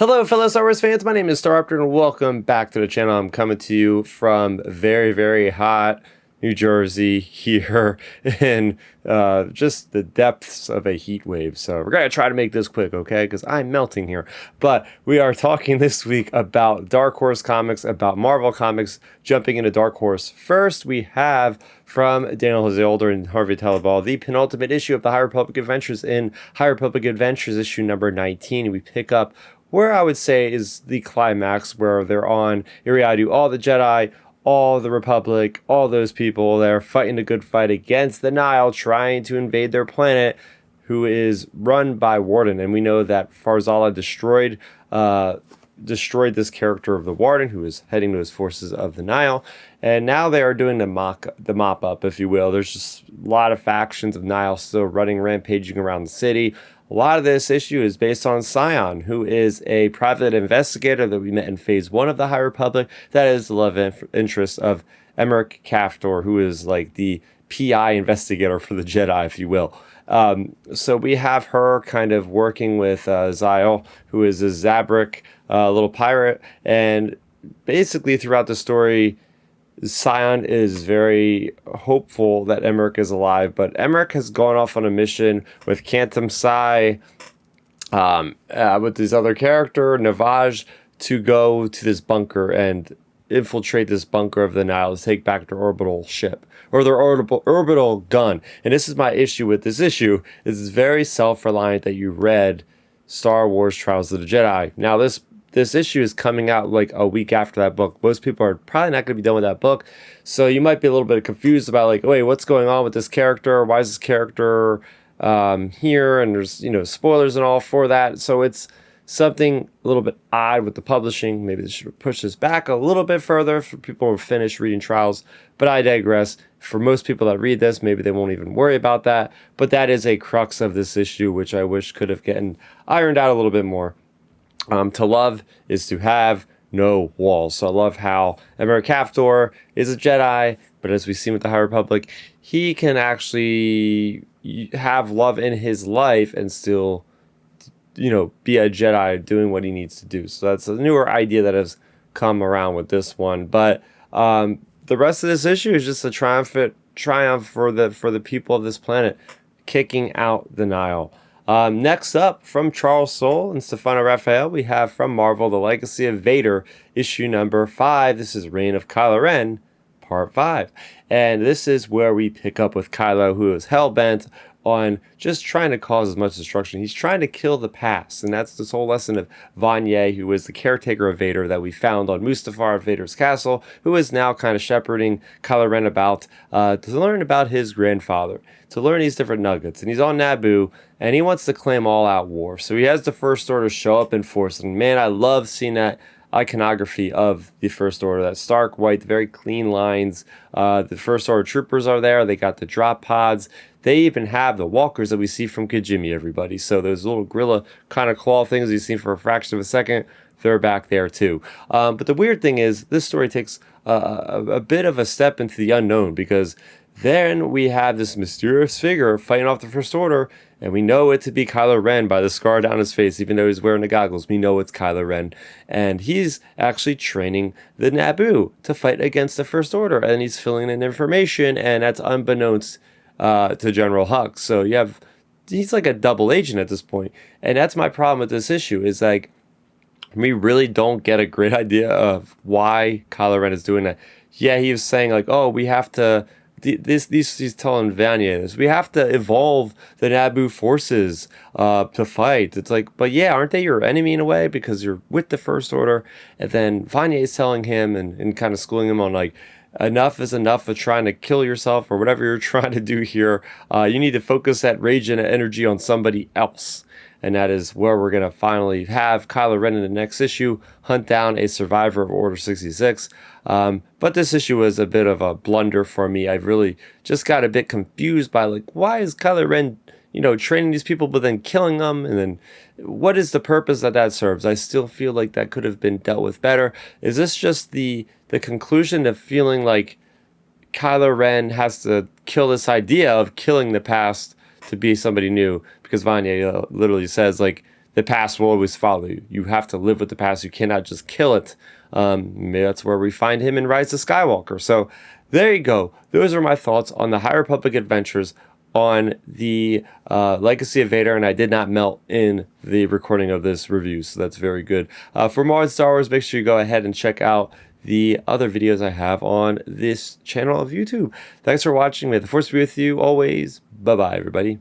Hello, fellow Star Wars fans. My name is Starrapter, and welcome back to the channel. I'm coming to you from very, very hot New Jersey here in just the depths of a heat wave. So we're going to try to make this quick, okay? Because I'm melting here. But we are talking this week about Dark Horse comics, about Marvel comics, jumping into Dark Horse. First, we have from Daniel Jose Older and Harvey Talabal, the penultimate issue of the High Republic Adventures in High Republic Adventures issue number 19. We pick up where I would say is the climax, where they're on Eriadu, all the Jedi, all the Republic, all those people, they're fighting a good fight against the Nihil, trying to invade their planet, who is run by Warden. And we know that Farzala destroyed this character of the Warden, who is heading to his forces of the Nihil. And now they are doing the mop up, if you will. There's just a lot of factions of Nihil still running, rampaging around the city. A lot of this issue is based on Scion, who is a private investigator that we met in Phase 1 of the High Republic. That is the love interest of Emmerich Kaftor, who is like the PI investigator for the Jedi, if you will. So we have her kind of working with Zyle, who is a Zabrak little pirate. And basically throughout the story, Scion is very hopeful that Emmerich is alive, but Emmerich has gone off on a mission with Cantum Psi, with his other character, Navaj, to go to this bunker and infiltrate this bunker of the Nihil to take back their orbital ship, or their orbital gun. And this is my issue with this issue, is it's very self-reliant that you read Star Wars Trials of the Jedi. Now, this issue is coming out like a week after that book. Most people are probably not going to be done with that book. So you might be a little bit confused about like, wait, what's going on with this character? Why is this character here? And there's, spoilers and all for that. So it's something a little bit odd with the publishing. Maybe they should push this back a little bit further for people who finish reading Trials. But I digress. For most people that read this, maybe they won't even worry about that. But that is a crux of this issue, which I wish could have gotten ironed out a little bit more. To love is to have no walls. So I love how Emmerich Kaftor is a Jedi, but as we see with the High Republic, he can actually have love in his life and still, be a Jedi doing what he needs to do. So that's a newer idea that has come around with this one. But the rest of this issue is just a triumph for the people of this planet, kicking out the Nihil. Next up, from Charles Soule and Stefano Raphael, we have from Marvel, The Legacy of Vader, issue number 5. This is Reign of Kylo Ren, part 5. And this is where we pick up with Kylo, who is hell-bent on just trying to cause as much destruction. He's trying to kill the past, and that's this whole lesson of Vanya, who is the caretaker of Vader that we found on Mustafar at Vader's castle, who is now kind of shepherding Kylo Ren about to learn about his grandfather, to learn these different nuggets. And he's on Naboo, and he wants to claim all-out war. So he has the First Order show up in force, and man, I love seeing that iconography of the First Order, that stark white, very clean lines. The First Order troopers are there. They got the drop pods. They even have the walkers that we see from Kijimi, everybody. So those little gorilla kind of claw things you've seen for a fraction of a second, they're back there too. But the weird thing is, this story takes a bit of a step into the unknown, because then we have this mysterious figure fighting off the First Order, and we know it to be Kylo Ren by the scar down his face. Even though he's wearing the goggles, we know it's Kylo Ren. And he's actually training the Naboo to fight against the First Order, and he's filling in information, and that's unbeknownst to General Hux. So he's like a double agent at this point. And that's my problem with this issue, is like, we really don't get a great idea of why Kylo Ren is doing that. Yeah, he was saying like, oh, we have to... He's telling Vanya this. We have to evolve the Naboo forces to fight. It's like, but yeah, aren't they your enemy in a way, because you're with the First Order? And then Vanya is telling him and kind of schooling him on like, enough is enough of trying to kill yourself or whatever you're trying to do here. You need to focus that rage and energy on somebody else. And that is where we're going to finally have Kylo Ren in the next issue hunt down a survivor of Order 66. But this issue was a bit of a blunder for me. I really just got a bit confused by like, why is Kylo Ren, training these people but then killing them? And then what is the purpose that serves? I still feel like that could have been dealt with better. Is this just the conclusion of feeling like Kylo Ren has to kill this idea of killing the past to be somebody new? Because Vanya literally says like, the past will always follow you. You have to live with the past. You cannot just kill it. Maybe that's where we find him in Rise of Skywalker. So there you go. Those are my thoughts on the High Republic adventures on the Legacy of Vader, and I did not melt in the recording of this review, so that's very good. For more on Star Wars, make sure you go ahead and check out the other videos I have on this channel of YouTube. Thanks for watching. May the Force be with you always. Bye-bye, everybody.